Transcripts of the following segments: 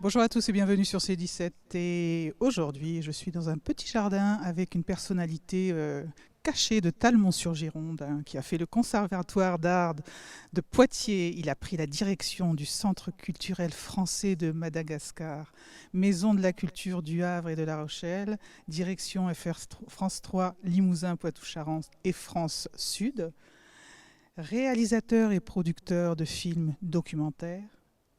Bonjour à tous et bienvenue sur C17. Et aujourd'hui, je suis dans un petit jardin avec une personnalité cachée de Talmont-sur-Gironde, qui a fait le conservatoire d'art de Poitiers. Il a pris la direction du Centre culturel français de Madagascar, Maison de la culture du Havre et de La Rochelle, direction France 3, Limousin, Poitou-Charentes et France Sud, réalisateur et producteur de films documentaires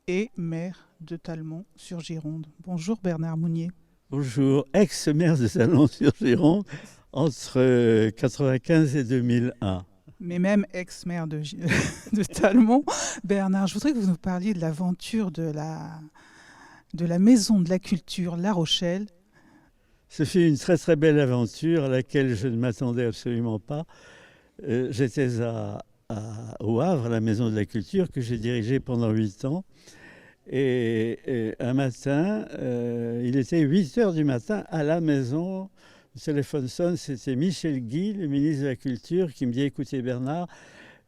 et maire de Talmont-sur-Gironde. Bonjour Bernard Mounier. Bonjour, ex-maire de Talmont-sur-Gironde entre 1995 et 2001. Mais même ex-maire de Talmont. Bernard, je voudrais que vous nous parliez de l'aventure de la Maison de la Culture La Rochelle. Ce fut une très très belle aventure à laquelle je ne m'attendais absolument pas. J'étais au Havre, à la Maison de la Culture, que j'ai dirigée pendant 8 ans. Et un matin, il était 8 heures du matin à la maison. Le téléphone sonne, c'était Michel Guy, le ministre de la Culture, qui me dit « Écoutez Bernard,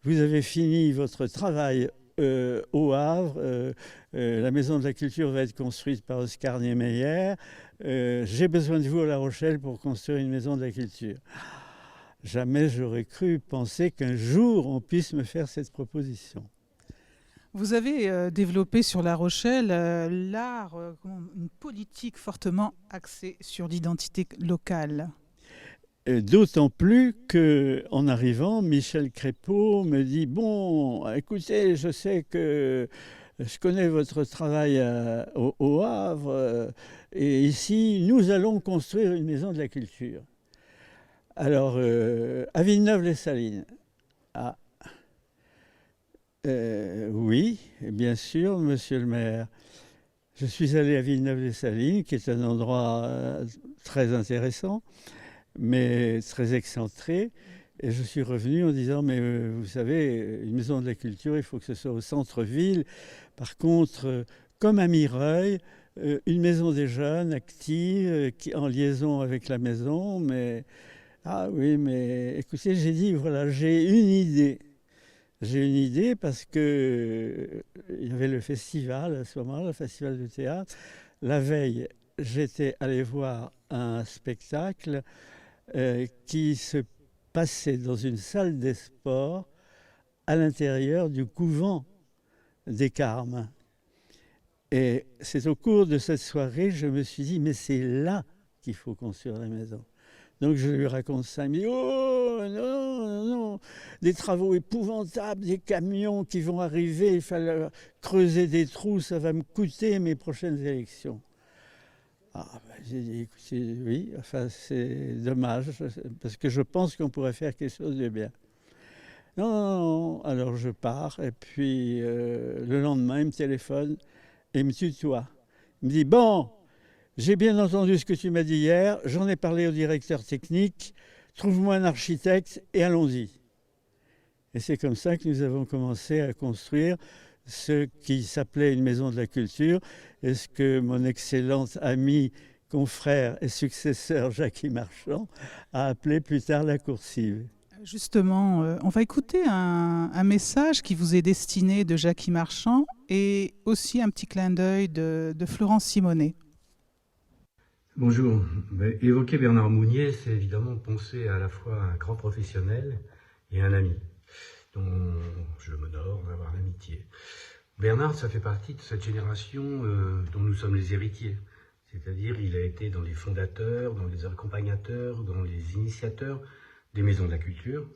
vous avez fini votre travail au Havre. La Maison de la Culture va être construite par Oscar Niemeyer. J'ai besoin de vous à La Rochelle pour construire une Maison de la Culture. » Jamais j'aurais cru penser qu'un jour on puisse me faire cette proposition. Vous avez développé sur La Rochelle l'art, une politique fortement axée sur l'identité locale. D'autant plus qu'en arrivant, Michel Crépeau me dit « Bon, écoutez, je sais que je connais votre travail au Havre, et ici, nous allons construire une maison de la culture. » Alors, à Villeneuve-les-Salines. Ah, oui, bien sûr, monsieur le maire. Je suis allé à Villeneuve-les-Salines, qui est un endroit très intéressant, mais très excentré. Et je suis revenu en disant, mais vous savez, une maison de la culture, il faut que ce soit au centre-ville. Par contre, comme à Mireuil, une maison des jeunes, active, en liaison avec la maison. Mais, ah oui, mais écoutez, j'ai dit, voilà, j'ai une idée. J'ai une idée parce que il y avait le festival à ce moment-là, le festival de théâtre. La veille, j'étais allé voir un spectacle qui se passait dans une salle des sports à l'intérieur du couvent des Carmes. Et c'est au cours de cette soirée, je me suis dit, mais c'est là qu'il faut construire la maison. Donc je lui raconte ça, il me dit « Oh non, non, non, des travaux épouvantables, des camions qui vont arriver, il fallait creuser des trous, ça va me coûter mes prochaines élections. » Ah, ben, j'ai dit « Écoutez, oui, enfin c'est dommage, parce que je pense qu'on pourrait faire quelque chose de bien. » Non, non, non, alors je pars, et puis le lendemain, il me téléphone et il me tutoie. Il me dit « Bon, j'ai bien entendu ce que tu m'as dit hier, j'en ai parlé au directeur technique, trouve-moi un architecte et allons-y. » Et c'est comme ça que nous avons commencé à construire ce qui s'appelait une maison de la culture et ce que mon excellent ami, confrère et successeur Jackie Marchand a appelé plus tard la coursive. Justement, on va écouter un message qui vous est destiné de Jackie Marchand et aussi un petit clin d'œil de Florence Simonet. Bonjour. Évoquer Bernard Mounier, c'est évidemment penser à la fois un grand professionnel et un ami, dont je m'honore d'avoir l'amitié. Bernard, ça fait partie de cette génération dont nous sommes les héritiers. C'est-à-dire, il a été dans les fondateurs, dans les accompagnateurs, dans les initiateurs des Maisons de la Culture.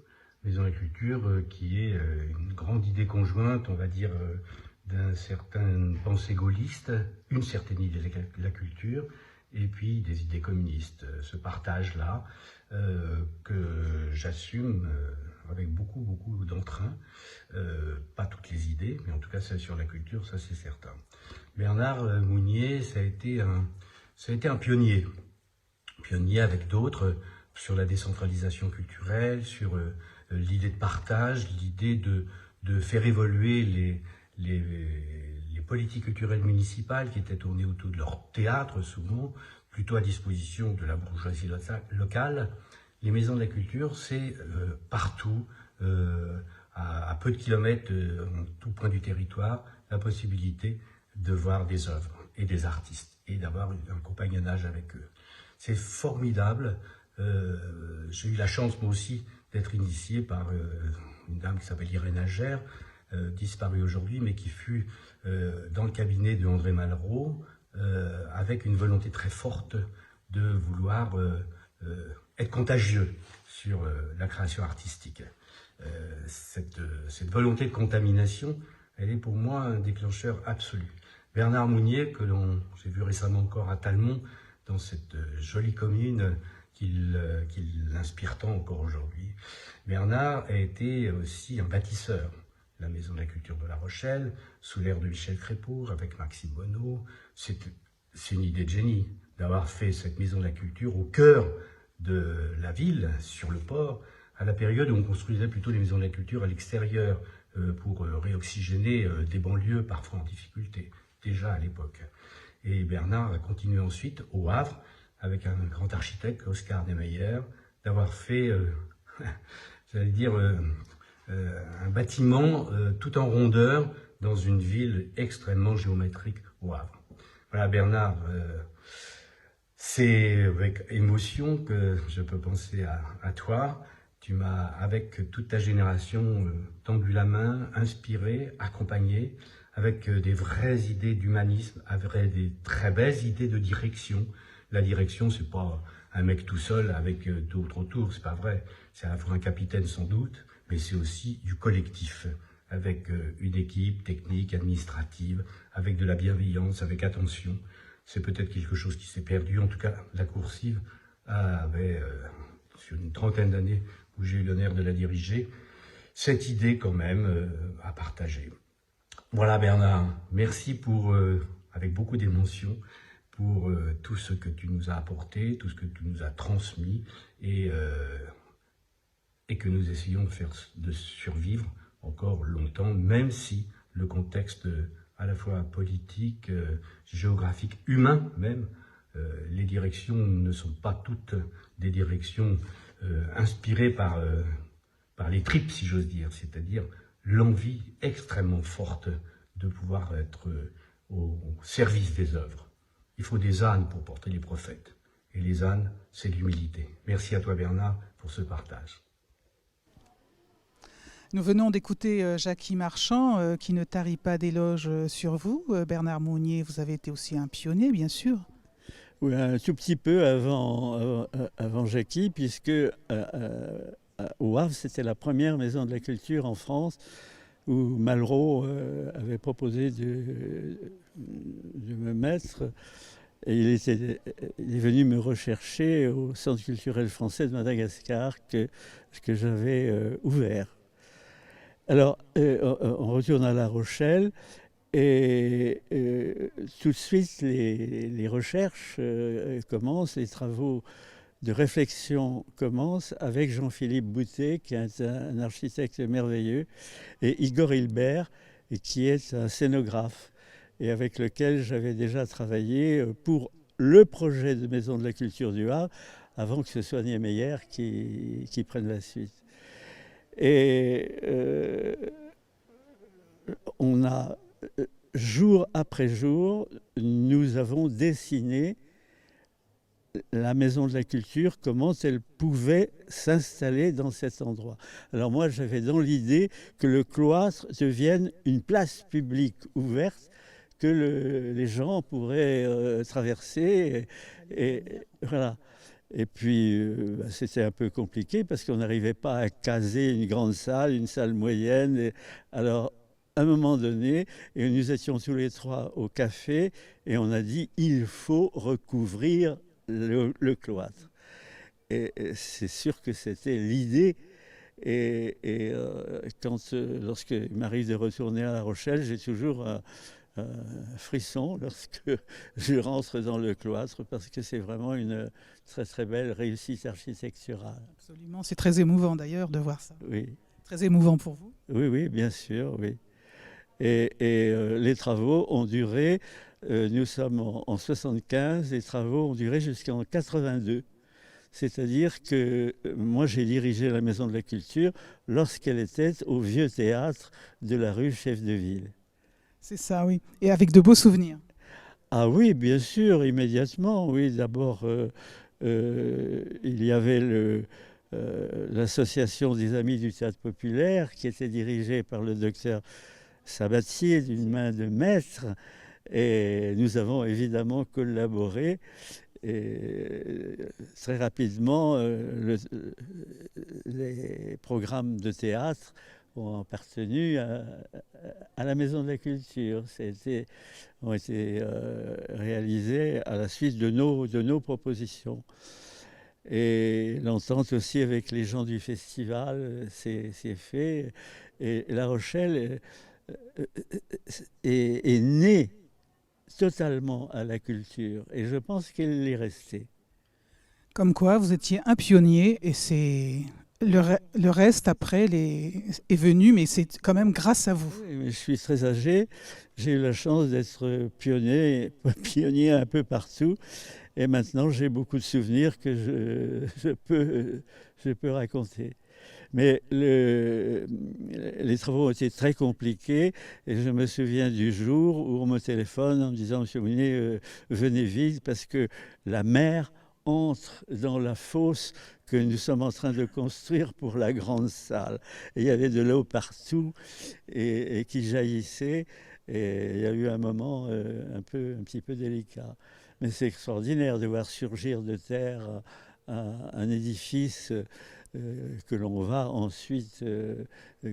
Maisons de la Culture qui est une grande idée conjointe, on va dire, d'un certain pensée gaulliste, une certaine idée de la culture, et puis des idées communistes. Ce partage-là que j'assume avec beaucoup d'entrain. Pas toutes les idées, mais en tout cas celle sur la culture, ça c'est certain. Bernard Mounier, ça a été un pionnier. Pionnier avec d'autres sur la décentralisation culturelle, sur l'idée de partage, l'idée de faire évoluer les politiques culturelles municipales qui étaient tournées autour de leur théâtre, souvent, plutôt à disposition de la bourgeoisie locale. Les maisons de la culture, c'est partout, à peu de kilomètres, en tout point du territoire, la possibilité de voir des œuvres. et des artistes, et d'avoir un compagnonnage avec eux. C'est formidable. J'ai eu la chance, moi aussi, d'être initié par une dame qui s'appelle Irène Agère, disparue aujourd'hui, mais qui fut dans le cabinet de André Malraux, avec une volonté très forte de vouloir être contagieux sur la création artistique. Cette volonté de contamination, elle est pour moi un déclencheur absolu. Bernard Mounier, que j'ai vu récemment encore à Talmont, dans cette jolie commune qu'il inspire tant encore aujourd'hui. Bernard a été aussi un bâtisseur. La Maison de la Culture de La Rochelle, sous l'ère de Michel Crépeau, avec Maxime Bonneau. C'est une idée de génie d'avoir fait cette Maison de la Culture au cœur de la ville, sur le port, à la période où on construisait plutôt les maisons de la culture à l'extérieur pour réoxygéner des banlieues parfois en difficulté, déjà à l'époque. Et Bernard a continué ensuite au Havre, avec un grand architecte, Oscar Niemeyer, d'avoir fait, j'allais dire, un bâtiment tout en rondeur dans une ville extrêmement géométrique au Havre. Voilà, Bernard, c'est avec émotion que je peux penser à toi. Tu m'as, avec toute ta génération, tendu la main, inspiré, accompagné, avec des vraies idées d'humanisme, avec des très belles idées de direction. La direction, c'est pas un mec tout seul avec d'autres autour, c'est pas vrai. C'est à la fois un capitaine sans doute, mais c'est aussi du collectif, avec une équipe technique, administrative, avec de la bienveillance, avec attention. C'est peut-être quelque chose qui s'est perdu. En tout cas, la coursive avait, sur une trentaine d'années où j'ai eu l'honneur de la diriger, cette idée quand même à partager. Voilà Bernard, merci pour, avec beaucoup d'émotion, pour tout ce que tu nous as apporté, tout ce que tu nous as transmis, et que nous essayons de survivre encore longtemps, même si le contexte à la fois politique, géographique, humain même, les directions ne sont pas toutes des directions inspirées par les tripes, si j'ose dire, c'est-à-dire l'envie extrêmement forte de pouvoir être au service des œuvres. Il faut des ânes pour porter les prophètes, et les ânes, c'est l'humilité. Merci à toi Bernard pour ce partage. Nous venons d'écouter Jackie Marchand, qui ne tarit pas d'éloges sur vous. Bernard Mounier, vous avez été aussi un pionnier, bien sûr. Oui, un tout petit peu avant Jackie, puisque au Havre, c'était la première maison de la culture en France où Malraux avait proposé de me mettre. Et il est venu me rechercher au Centre culturel français de Madagascar que j'avais ouvert. Alors, on retourne à La Rochelle et tout de suite, les recherches commencent, les travaux de réflexion commencent avec Jean-Philippe Boutet, qui est un architecte merveilleux, et Igor Hilbert, qui est un scénographe, et avec lequel j'avais déjà travaillé pour le projet de Maison de la Culture du Havre, avant que ce soit Niemeyer qui prenne la suite. Et on a, jour après jour, nous avons dessiné la Maison de la Culture, comment elle pouvait s'installer dans cet endroit. Alors moi, j'avais dans l'idée que le cloître devienne une place publique ouverte, que les gens pourraient traverser. Et voilà. Et puis, c'était un peu compliqué parce qu'on n'arrivait pas à caser une grande salle, une salle moyenne. Et alors, à un moment donné, et nous étions tous les trois au café, et on a dit, il faut recouvrir le cloître. Et c'est sûr que c'était l'idée. Et lorsqu'il m'arrive de retourner à La Rochelle, j'ai toujours un frisson lorsque je rentre dans le cloître, parce que c'est vraiment une très très belle réussite architecturale. Absolument, c'est très émouvant d'ailleurs de voir ça. Oui. Très émouvant pour vous. Oui, oui, bien sûr, oui. Et les travaux ont duré, nous sommes en 75, les travaux ont duré jusqu'en 82. C'est-à-dire que moi, j'ai dirigé la Maison de la Culture lorsqu'elle était au vieux théâtre de la rue Chef-de-Ville. C'est ça, oui. Et avec de beaux souvenirs. Ah oui, bien sûr, immédiatement. Oui, d'abord, il y avait l'association des Amis du Théâtre Populaire qui était dirigée par le docteur Sabatier d'une main de maître. Et nous avons évidemment collaboré. Et très rapidement, les programmes de théâtre ont appartenu à la Maison de la Culture. Ont été réalisés à la suite de nos propositions. Et l'entente aussi avec les gens du festival s'est fait. Et La Rochelle est née totalement à la culture. Et je pense qu'elle l'est restée. Comme quoi, vous étiez un pionnier et c'est le reste après est venu, mais c'est quand même grâce à vous. Oui, mais je suis très âgé. J'ai eu la chance d'être pionnier un peu partout. Et maintenant, j'ai beaucoup de souvenirs que je peux raconter. Mais les travaux ont été très compliqués et je me souviens du jour où on me téléphone en me disant Monsieur Mounier, venez vite parce que la mer entre dans la fosse que nous sommes en train de construire pour la grande salle. Et il y avait de l'eau partout et qui jaillissait. Et il y a eu un moment un petit peu délicat. Mais c'est extraordinaire de voir surgir de terre un édifice que l'on va ensuite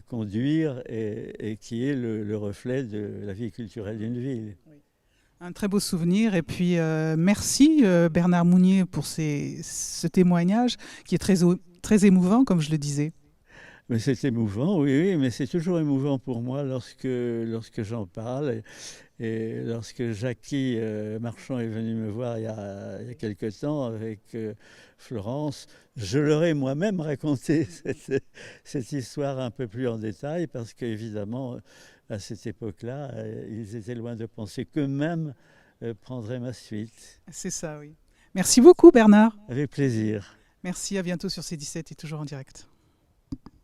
conduire et qui est le reflet de la vie culturelle d'une ville. Oui. Un très beau souvenir. Et puis, merci Bernard Mounier pour ce témoignage qui est très émouvant, comme je le disais. Mais c'est émouvant, oui, oui, mais c'est toujours émouvant pour moi lorsque j'en parle. Et lorsque Jackie Marchand est venu me voir il y a quelque temps avec Florence, je leur ai moi-même raconté cette histoire un peu plus en détail parce qu'évidemment, à cette époque-là, ils étaient loin de penser qu'eux-mêmes prendraient ma suite. C'est ça, oui. Merci beaucoup Bernard. Avec plaisir. Merci, à bientôt sur C17 et toujours en direct.